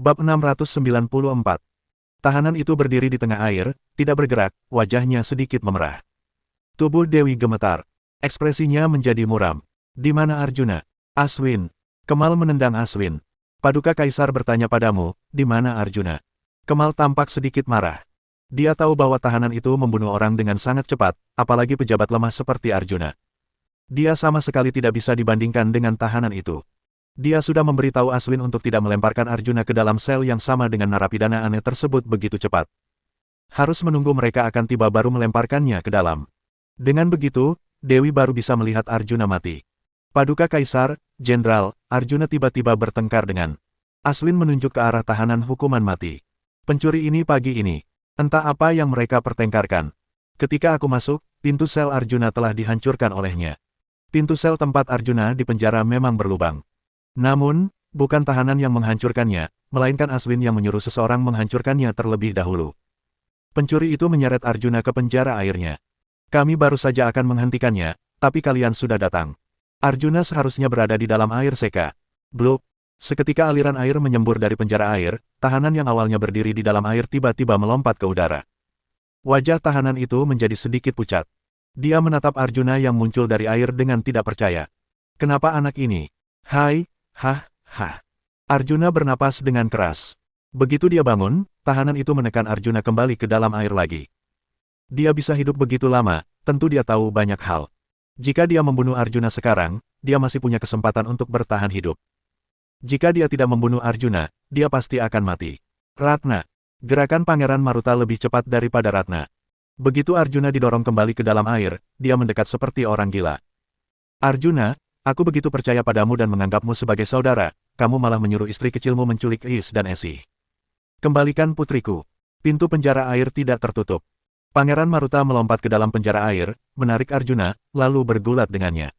Bab 694. Tahanan itu berdiri di tengah air, tidak bergerak, wajahnya sedikit memerah. Tubuh Dewi gemetar. Ekspresinya menjadi muram. Di mana Arjuna? Aswin. Kemal menendang Aswin. Paduka Kaisar bertanya padamu, di mana Arjuna? Kemal tampak sedikit marah. Dia tahu bahwa tahanan itu membunuh orang dengan sangat cepat, apalagi pejabat lemah seperti Arjuna. Dia sama sekali tidak bisa dibandingkan dengan tahanan itu. Dia sudah memberitahu Aswin untuk tidak melemparkan Arjuna ke dalam sel yang sama dengan narapidana aneh tersebut begitu cepat. Harus menunggu mereka akan tiba baru melemparkannya ke dalam. Dengan begitu, Dewi baru bisa melihat Arjuna mati. Paduka Kaisar, Jenderal, Arjuna tiba-tiba bertengkar dengan Aswin menunjuk ke arah tahanan hukuman mati. Pencuri ini pagi ini. Entah apa yang mereka pertengkarkan. Ketika aku masuk, pintu sel Arjuna telah dihancurkan olehnya. Pintu sel tempat Arjuna di penjara memang berlubang. Namun, bukan tahanan yang menghancurkannya, melainkan Aswin yang menyuruh seseorang menghancurkannya terlebih dahulu. Pencuri itu menyeret Arjuna ke penjara airnya. Kami baru saja akan menghentikannya, tapi kalian sudah datang. Arjuna seharusnya berada di dalam air seka. Blub. Seketika aliran air menyembur dari penjara air, tahanan yang awalnya berdiri di dalam air tiba-tiba melompat ke udara. Wajah tahanan itu menjadi sedikit pucat. Dia menatap Arjuna yang muncul dari air dengan tidak percaya. Kenapa anak ini? Hai. Hah. Arjuna bernapas dengan keras. Begitu dia bangun, tahanan itu menekan Arjuna kembali ke dalam air lagi. Dia bisa hidup begitu lama, tentu dia tahu banyak hal. Jika dia membunuh Arjuna sekarang, dia masih punya kesempatan untuk bertahan hidup. Jika dia tidak membunuh Arjuna, dia pasti akan mati. Ratna. Gerakan Pangeran Maruta lebih cepat daripada Ratna. Begitu Arjuna didorong kembali ke dalam air, dia mendekat seperti orang gila. Arjuna, aku begitu percaya padamu dan menganggapmu sebagai saudara, kamu malah menyuruh istri kecilmu menculik Is dan Esi. Kembalikan putriku. Pintu penjara air tidak tertutup. Pangeran Maruta melompat ke dalam penjara air, menarik Arjuna, lalu bergulat dengannya.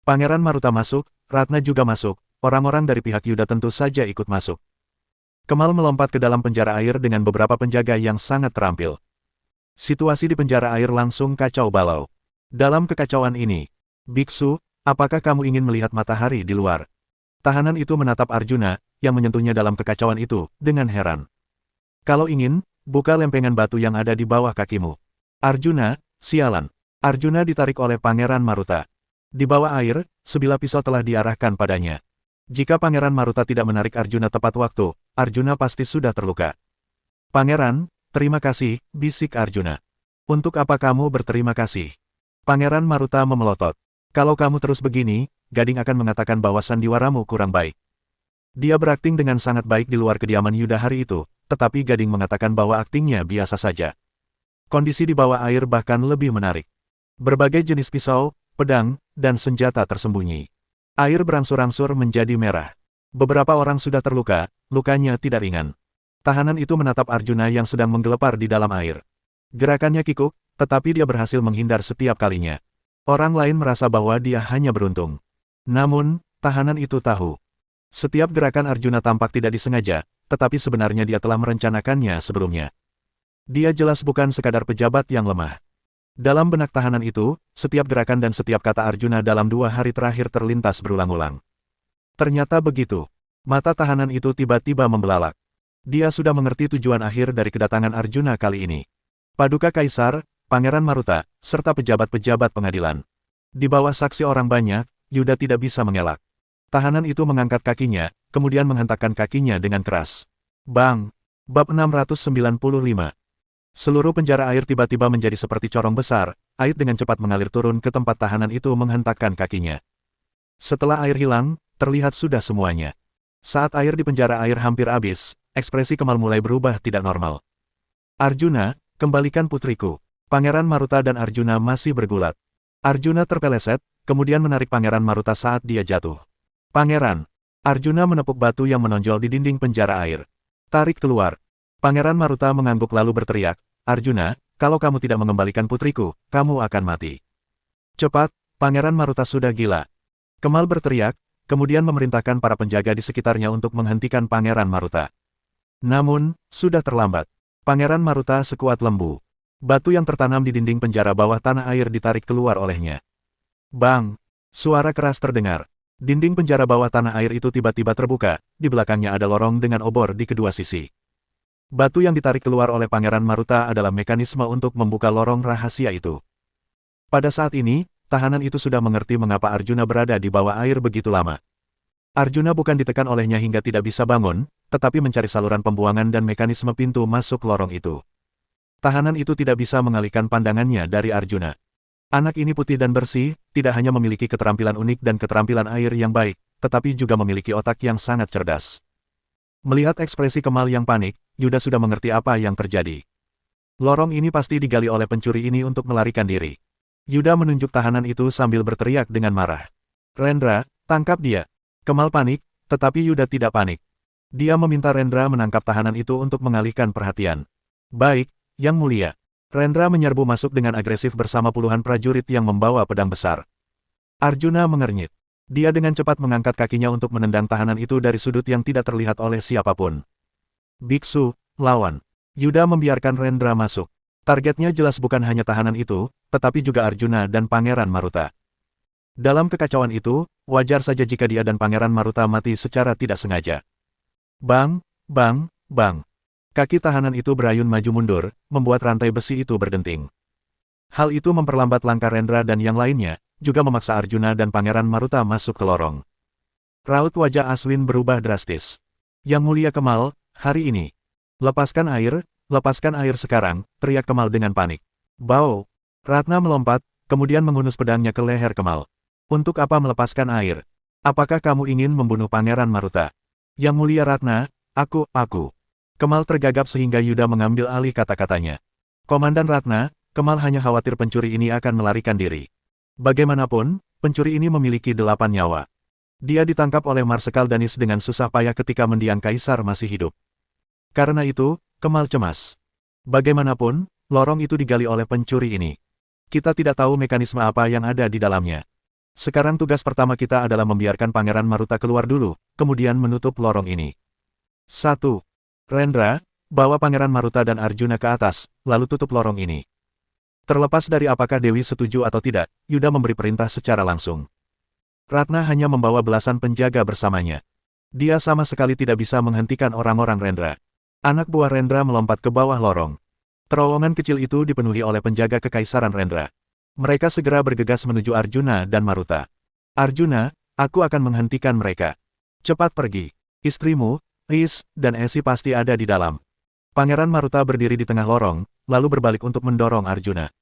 Pangeran Maruta masuk, Ratna juga masuk, orang-orang dari pihak Yuda tentu saja ikut masuk. Kemal melompat ke dalam penjara air dengan beberapa penjaga yang sangat terampil. Situasi di penjara air langsung kacau balau. Dalam kekacauan ini, Biksu, apakah kamu ingin melihat matahari di luar? Tahanan itu menatap Arjuna, yang menyentuhnya dalam kekacauan itu, dengan heran. Kalau ingin, buka lempengan batu yang ada di bawah kakimu. Arjuna, sialan. Arjuna ditarik oleh Pangeran Maruta. Di bawah air, sebilah pisau telah diarahkan padanya. Jika Pangeran Maruta tidak menarik Arjuna tepat waktu, Arjuna pasti sudah terluka. Pangeran, terima kasih, bisik Arjuna. Untuk apa kamu berterima kasih? Pangeran Maruta memelotot. Kalau kamu terus begini, Gading akan mengatakan bahwa sandiwaramu kurang baik. Dia berakting dengan sangat baik di luar kediaman Yuda hari itu, tetapi Gading mengatakan bahwa aktingnya biasa saja. Kondisi di bawah air bahkan lebih menarik. Berbagai jenis pisau, pedang, dan senjata tersembunyi. Air berangsur-angsur menjadi merah. Beberapa orang sudah terluka, lukanya tidak ringan. Tahanan itu menatap Arjuna yang sedang menggelepar di dalam air. Gerakannya kikuk, tetapi dia berhasil menghindar setiap kalinya. Orang lain merasa bahwa dia hanya beruntung. Namun, tahanan itu tahu. Setiap gerakan Arjuna tampak tidak disengaja, tetapi sebenarnya dia telah merencanakannya sebelumnya. Dia jelas bukan sekadar pejabat yang lemah. Dalam benak tahanan itu, setiap gerakan dan setiap kata Arjuna dalam 2 hari terakhir terlintas berulang-ulang. Ternyata begitu. Mata tahanan itu tiba-tiba membelalak. Dia sudah mengerti tujuan akhir dari kedatangan Arjuna kali ini. Paduka Kaisar, Pangeran Maruta, serta pejabat-pejabat pengadilan. Di bawah saksi orang banyak, Yuda tidak bisa mengelak. Tahanan itu mengangkat kakinya, kemudian menghentakkan kakinya dengan keras. Bang! Bab 695. Seluruh penjara air tiba-tiba menjadi seperti corong besar, air dengan cepat mengalir turun ke tempat tahanan itu menghentakkan kakinya. Setelah air hilang, terlihat sudah semuanya. Saat air di penjara air hampir habis, ekspresi Kemal mulai berubah tidak normal. Arjuna, kembalikan putriku. Pangeran Maruta dan Arjuna masih bergulat. Arjuna terpeleset, kemudian menarik Pangeran Maruta saat dia jatuh. Pangeran! Arjuna menepuk batu yang menonjol di dinding penjara air. Tarik keluar. Pangeran Maruta mengangguk lalu berteriak, Arjuna, kalau kamu tidak mengembalikan putriku, kamu akan mati. Cepat, Pangeran Maruta sudah gila. Kemal berteriak, kemudian memerintahkan para penjaga di sekitarnya untuk menghentikan Pangeran Maruta. Namun, sudah terlambat. Pangeran Maruta sekuat lembu. Batu yang tertanam di dinding penjara bawah tanah air ditarik keluar olehnya. Bang! Suara keras terdengar. Dinding penjara bawah tanah air itu tiba-tiba terbuka, di belakangnya ada lorong dengan obor di kedua sisi. Batu yang ditarik keluar oleh Pangeran Maruta adalah mekanisme untuk membuka lorong rahasia itu. Pada saat ini, tahanan itu sudah mengerti mengapa Arjuna berada di bawah air begitu lama. Arjuna bukan ditekan olehnya hingga tidak bisa bangun, tetapi mencari saluran pembuangan dan mekanisme pintu masuk lorong itu. Tahanan itu tidak bisa mengalihkan pandangannya dari Arjuna. Anak ini putih dan bersih, tidak hanya memiliki keterampilan unik dan keterampilan air yang baik, tetapi juga memiliki otak yang sangat cerdas. Melihat ekspresi Kemal yang panik, Yuda sudah mengerti apa yang terjadi. Lorong ini pasti digali oleh pencuri ini untuk melarikan diri. Yuda menunjuk tahanan itu sambil berteriak dengan marah. Rendra, tangkap dia. Kemal panik, tetapi Yuda tidak panik. Dia meminta Rendra menangkap tahanan itu untuk mengalihkan perhatian. Baik, Yang Mulia. Rendra menyerbu masuk dengan agresif bersama puluhan prajurit yang membawa pedang besar. Arjuna mengernyit. Dia dengan cepat mengangkat kakinya untuk menendang tahanan itu dari sudut yang tidak terlihat oleh siapapun. Biksu, lawan. Yuda membiarkan Rendra masuk. Targetnya jelas bukan hanya tahanan itu, tetapi juga Arjuna dan Pangeran Maruta. Dalam kekacauan itu, wajar saja jika dia dan Pangeran Maruta mati secara tidak sengaja. Bang, bang, bang. Kaki tahanan itu berayun maju mundur, membuat rantai besi itu berdenting. Hal itu memperlambat langkah Rendra dan yang lainnya, juga memaksa Arjuna dan Pangeran Maruta masuk ke lorong. Raut wajah Aswin berubah drastis. Yang Mulia Kemal, hari ini. Lepaskan air sekarang, teriak Kemal dengan panik. Bau! Ratna melompat, kemudian menghunus pedangnya ke leher Kemal. Untuk apa melepaskan air? Apakah kamu ingin membunuh Pangeran Maruta? Yang Mulia Ratna, aku. Kemal tergagap sehingga Yuda mengambil alih kata-katanya. Komandan Ratna, Kemal hanya khawatir pencuri ini akan melarikan diri. Bagaimanapun, pencuri ini memiliki 8 nyawa. Dia ditangkap oleh Marsekal Danis dengan susah payah ketika mendiang Kaisar masih hidup. Karena itu, Kemal cemas. Bagaimanapun, lorong itu digali oleh pencuri ini. Kita tidak tahu mekanisme apa yang ada di dalamnya. Sekarang tugas pertama kita adalah membiarkan Pangeran Maruta keluar dulu, kemudian menutup lorong ini. 1. Rendra, bawa Pangeran Maruta dan Arjuna ke atas, lalu tutup lorong ini. Terlepas dari apakah Dewi setuju atau tidak, Yuda memberi perintah secara langsung. Ratna hanya membawa belasan penjaga bersamanya. Dia sama sekali tidak bisa menghentikan orang-orang Rendra. Anak buah Rendra melompat ke bawah lorong. Terowongan kecil itu dipenuhi oleh penjaga kekaisaran Rendra. Mereka segera bergegas menuju Arjuna dan Maruta. Arjuna, aku akan menghentikan mereka. Cepat pergi. Istrimu, Is, dan Esi pasti ada di dalam. Pangeran Maruta berdiri di tengah lorong, lalu berbalik untuk mendorong Arjuna.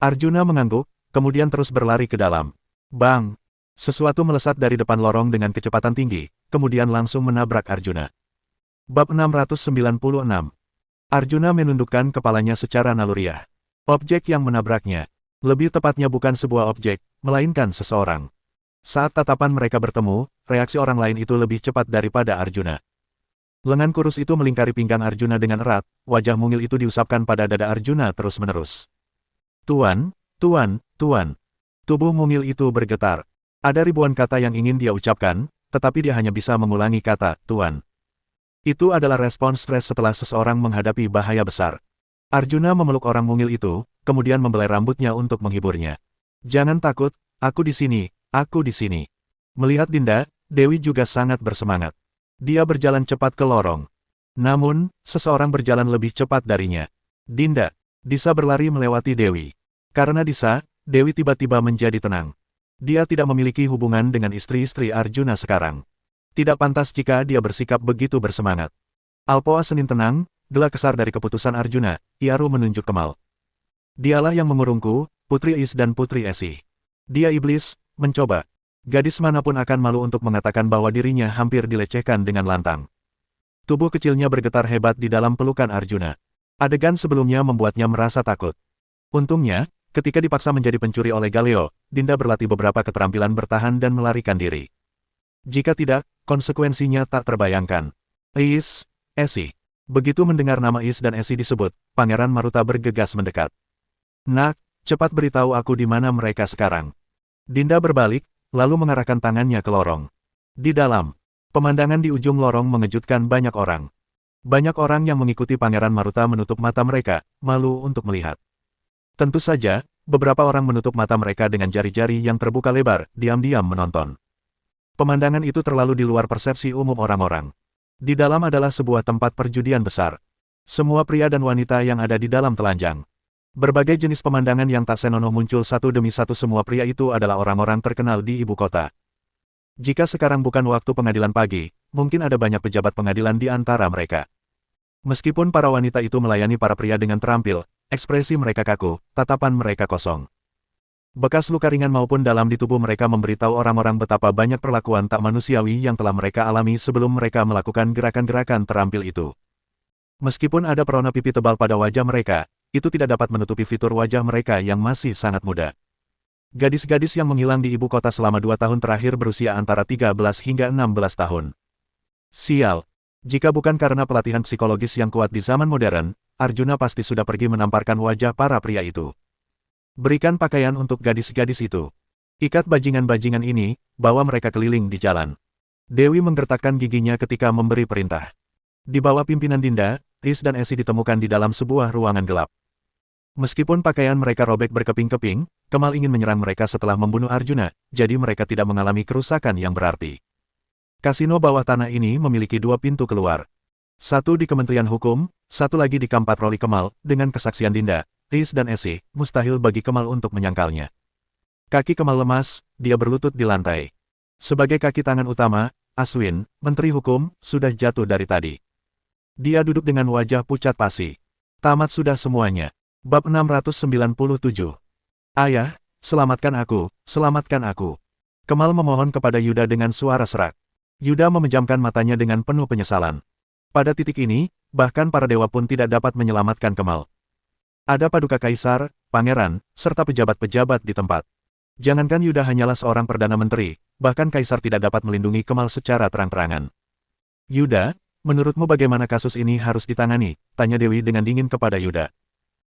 Arjuna mengangguk, kemudian terus berlari ke dalam. Bang! Sesuatu melesat dari depan lorong dengan kecepatan tinggi, kemudian langsung menabrak Arjuna. Bab 696. Arjuna menundukkan kepalanya secara naluriah. Objek yang menabraknya. Lebih tepatnya bukan sebuah objek, melainkan seseorang. Saat tatapan mereka bertemu, reaksi orang lain itu lebih cepat daripada Arjuna. Lengan kurus itu melingkari pinggang Arjuna dengan erat, wajah mungil itu diusapkan pada dada Arjuna terus-menerus. Tuan. Tubuh mungil itu bergetar. Ada ribuan kata yang ingin dia ucapkan, tetapi dia hanya bisa mengulangi kata, Tuan. Itu adalah respons stres setelah seseorang menghadapi bahaya besar. Arjuna memeluk orang mungil itu, kemudian membelai rambutnya untuk menghiburnya. Jangan takut, aku di sini. Melihat Dinda, Dewi juga sangat bersemangat. Dia berjalan cepat ke lorong. Namun, seseorang berjalan lebih cepat darinya. Dinda. Disa berlari melewati Dewi. Karena Disa, Dewi tiba-tiba menjadi tenang. Dia tidak memiliki hubungan dengan istri-istri Arjuna sekarang. Tidak pantas jika dia bersikap begitu bersemangat. Alpoa Senin tenang, gelak kesar dari keputusan Arjuna, Iaru menunjuk Kemal. Dialah yang mengurungku, Putri Is dan Putri Esi. Dia iblis, mencoba. Gadis manapun akan malu untuk mengatakan bahwa dirinya hampir dilecehkan dengan lantang. Tubuh kecilnya bergetar hebat di dalam pelukan Arjuna. Adegan sebelumnya membuatnya merasa takut. Untungnya, ketika dipaksa menjadi pencuri oleh Galeo, Dinda berlatih beberapa keterampilan bertahan dan melarikan diri. Jika tidak, konsekuensinya tak terbayangkan. Is, Esi. Begitu mendengar nama Is dan Esi disebut, Pangeran Maruta bergegas mendekat. Nak, cepat beritahu aku di mana mereka sekarang. Dinda berbalik, lalu mengarahkan tangannya ke lorong. Di dalam, pemandangan di ujung lorong mengejutkan banyak orang. Banyak orang yang mengikuti Pangeran Maruta menutup mata mereka, malu untuk melihat. Tentu saja, beberapa orang menutup mata mereka dengan jari-jari yang terbuka lebar, diam-diam menonton. Pemandangan itu terlalu di luar persepsi umum orang-orang. Di dalam adalah sebuah tempat perjudian besar. Semua pria dan wanita yang ada di dalam telanjang. Berbagai jenis pemandangan yang tak senonoh muncul satu demi satu. Semua pria itu adalah orang-orang terkenal di ibu kota. Jika sekarang bukan waktu pengadilan pagi, mungkin ada banyak pejabat pengadilan di antara mereka. Meskipun para wanita itu melayani para pria dengan terampil, ekspresi mereka kaku, tatapan mereka kosong. Bekas luka ringan maupun dalam di tubuh mereka memberitahu orang-orang betapa banyak perlakuan tak manusiawi yang telah mereka alami sebelum mereka melakukan gerakan-gerakan terampil itu. Meskipun ada perona pipi tebal pada wajah mereka, itu tidak dapat menutupi fitur wajah mereka yang masih sangat muda. Gadis-gadis yang menghilang di ibu kota selama 2 tahun terakhir berusia antara 13 hingga 16 tahun. Sial. Jika bukan karena pelatihan psikologis yang kuat di zaman modern, Arjuna pasti sudah pergi menamparkan wajah para pria itu. Berikan pakaian untuk gadis-gadis itu. Ikat bajingan-bajingan ini, bawa mereka keliling di jalan. Dewi menggertakkan giginya ketika memberi perintah. Di bawah pimpinan Dinda, Riz dan Esi ditemukan di dalam sebuah ruangan gelap. Meskipun pakaian mereka robek berkeping-keping, Kemal ingin menyerang mereka setelah membunuh Arjuna, jadi mereka tidak mengalami kerusakan yang berarti. Kasino bawah tanah ini memiliki 2 pintu keluar. Satu di Kementerian Hukum, satu lagi di kamp patroli Kemal, dengan kesaksian Dinda, Riz dan Esi, mustahil bagi Kemal untuk menyangkalnya. Kaki Kemal lemas, dia berlutut di lantai. Sebagai kaki tangan utama, Aswin, Menteri Hukum, sudah jatuh dari tadi. Dia duduk dengan wajah pucat pasi. Tamat sudah semuanya. Bab 697. Ayah, selamatkan aku, selamatkan aku. Kemal memohon kepada Yuda dengan suara serak. Yuda memejamkan matanya dengan penuh penyesalan. Pada titik ini, bahkan para dewa pun tidak dapat menyelamatkan Kemal. Ada paduka kaisar, pangeran, serta pejabat-pejabat di tempat. Jangankan Yuda hanyalah seorang perdana menteri, bahkan kaisar tidak dapat melindungi Kemal secara terang-terangan. Yuda, menurutmu bagaimana kasus ini harus ditangani? Tanya Dewi dengan dingin kepada Yuda.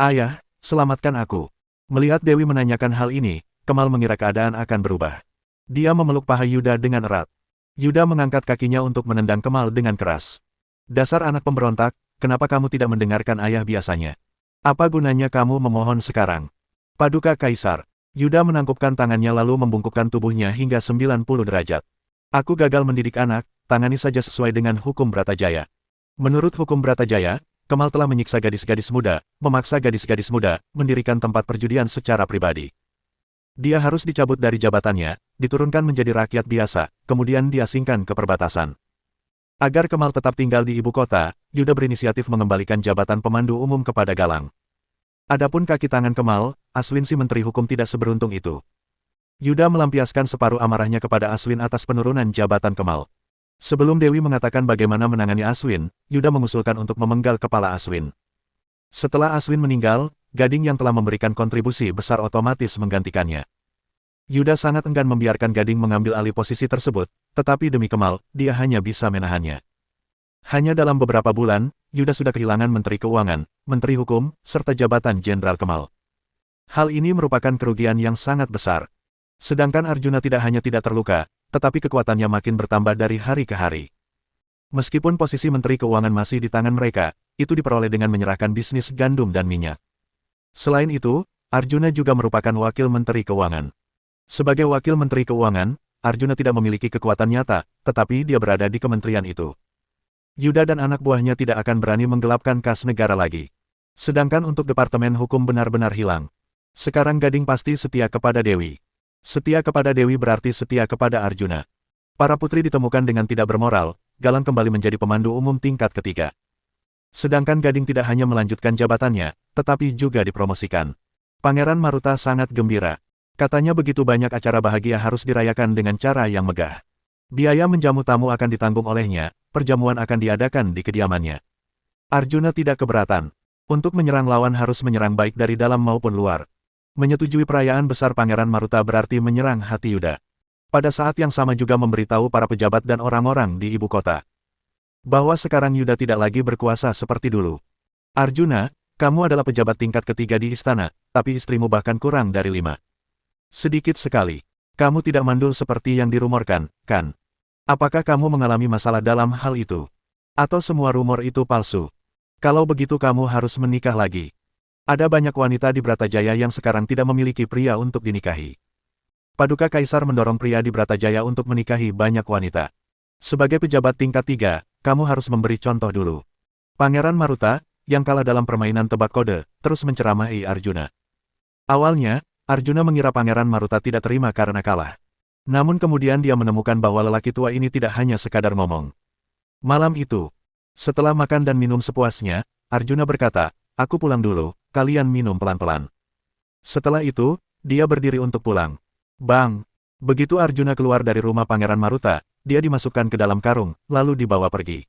Ayah, selamatkan aku. Melihat Dewi menanyakan hal ini, Kemal mengira keadaan akan berubah. Dia memeluk paha Yuda dengan erat. Yuda mengangkat kakinya untuk menendang Kemal dengan keras. Dasar anak pemberontak, kenapa kamu tidak mendengarkan ayah biasanya? Apa gunanya kamu memohon sekarang? Paduka Kaisar. Yuda menangkupkan tangannya lalu membungkukkan tubuhnya hingga 90 derajat. Aku gagal mendidik anak, tangani saja sesuai dengan hukum Bratajaya. Menurut hukum Bratajaya, Kemal telah menyiksa gadis-gadis muda, memaksa gadis-gadis muda, mendirikan tempat perjudian secara pribadi. Dia harus dicabut dari jabatannya, diturunkan menjadi rakyat biasa, kemudian diasingkan ke perbatasan. Agar Kemal tetap tinggal di ibu kota, Yuda berinisiatif mengembalikan jabatan pemandu umum kepada Galang. Adapun kaki tangan Kemal, Aswin si Menteri Hukum tidak seberuntung itu. Yuda melampiaskan separuh amarahnya kepada Aswin atas penurunan jabatan Kemal. Sebelum Dewi mengatakan bagaimana menangani Aswin, Yuda mengusulkan untuk memenggal kepala Aswin. Setelah Aswin meninggal, Gading yang telah memberikan kontribusi besar otomatis menggantikannya. Yuda sangat enggan membiarkan Gading mengambil alih posisi tersebut, tetapi demi Kemal, dia hanya bisa menahannya. Hanya dalam beberapa bulan, Yuda sudah kehilangan Menteri Keuangan, Menteri Hukum, serta jabatan Jenderal Kemal. Hal ini merupakan kerugian yang sangat besar. Sedangkan Arjuna tidak hanya tidak terluka, tetapi kekuatannya makin bertambah dari hari ke hari. Meskipun posisi Menteri Keuangan masih di tangan mereka, itu diperoleh dengan menyerahkan bisnis gandum dan minyak. Selain itu, Arjuna juga merupakan Wakil Menteri Keuangan. Sebagai Wakil Menteri Keuangan, Arjuna tidak memiliki kekuatan nyata, tetapi dia berada di kementerian itu. Yuda dan anak buahnya tidak akan berani menggelapkan kas negara lagi. Sedangkan untuk Departemen Hukum benar-benar hilang. Sekarang Gading pasti setia kepada Dewi. Setia kepada Dewi berarti setia kepada Arjuna. Para putri ditemukan dengan tidak bermoral, Galang kembali menjadi pemandu umum tingkat ketiga. Sedangkan Gading tidak hanya melanjutkan jabatannya, tetapi juga dipromosikan. Pangeran Maruta sangat gembira. Katanya begitu banyak acara bahagia harus dirayakan dengan cara yang megah. Biaya menjamu tamu akan ditanggung olehnya, perjamuan akan diadakan di kediamannya. Arjuna tidak keberatan. Untuk menyerang lawan harus menyerang baik dari dalam maupun luar. Menyetujui perayaan besar Pangeran Maruta berarti menyerang hati Yuda. Pada saat yang sama juga memberitahu para pejabat dan orang-orang di ibu kota. Bahwa sekarang Yuda tidak lagi berkuasa seperti dulu. Arjuna, kamu adalah pejabat tingkat ketiga di istana, tapi istrimu bahkan kurang dari 5. Sedikit sekali. Kamu tidak mandul seperti yang dirumorkan, kan? Apakah kamu mengalami masalah dalam hal itu? Atau semua rumor itu palsu? Kalau begitu kamu harus menikah lagi. Ada banyak wanita di Bratajaya yang sekarang tidak memiliki pria untuk dinikahi. Paduka Kaisar mendorong pria di Bratajaya untuk menikahi banyak wanita. Sebagai pejabat tingkat 3, kamu harus memberi contoh dulu. Pangeran Maruta, yang kalah dalam permainan tebak kode, terus menceramahi Arjuna. Awalnya, Arjuna mengira Pangeran Maruta tidak terima karena kalah. Namun kemudian dia menemukan bahwa lelaki tua ini tidak hanya sekadar ngomong. Malam itu, setelah makan dan minum sepuasnya, Arjuna berkata, "Aku pulang dulu, kalian minum pelan-pelan." Setelah itu, dia berdiri untuk pulang. Bang! Begitu Arjuna keluar dari rumah Pangeran Maruta, dia dimasukkan ke dalam karung, lalu dibawa pergi.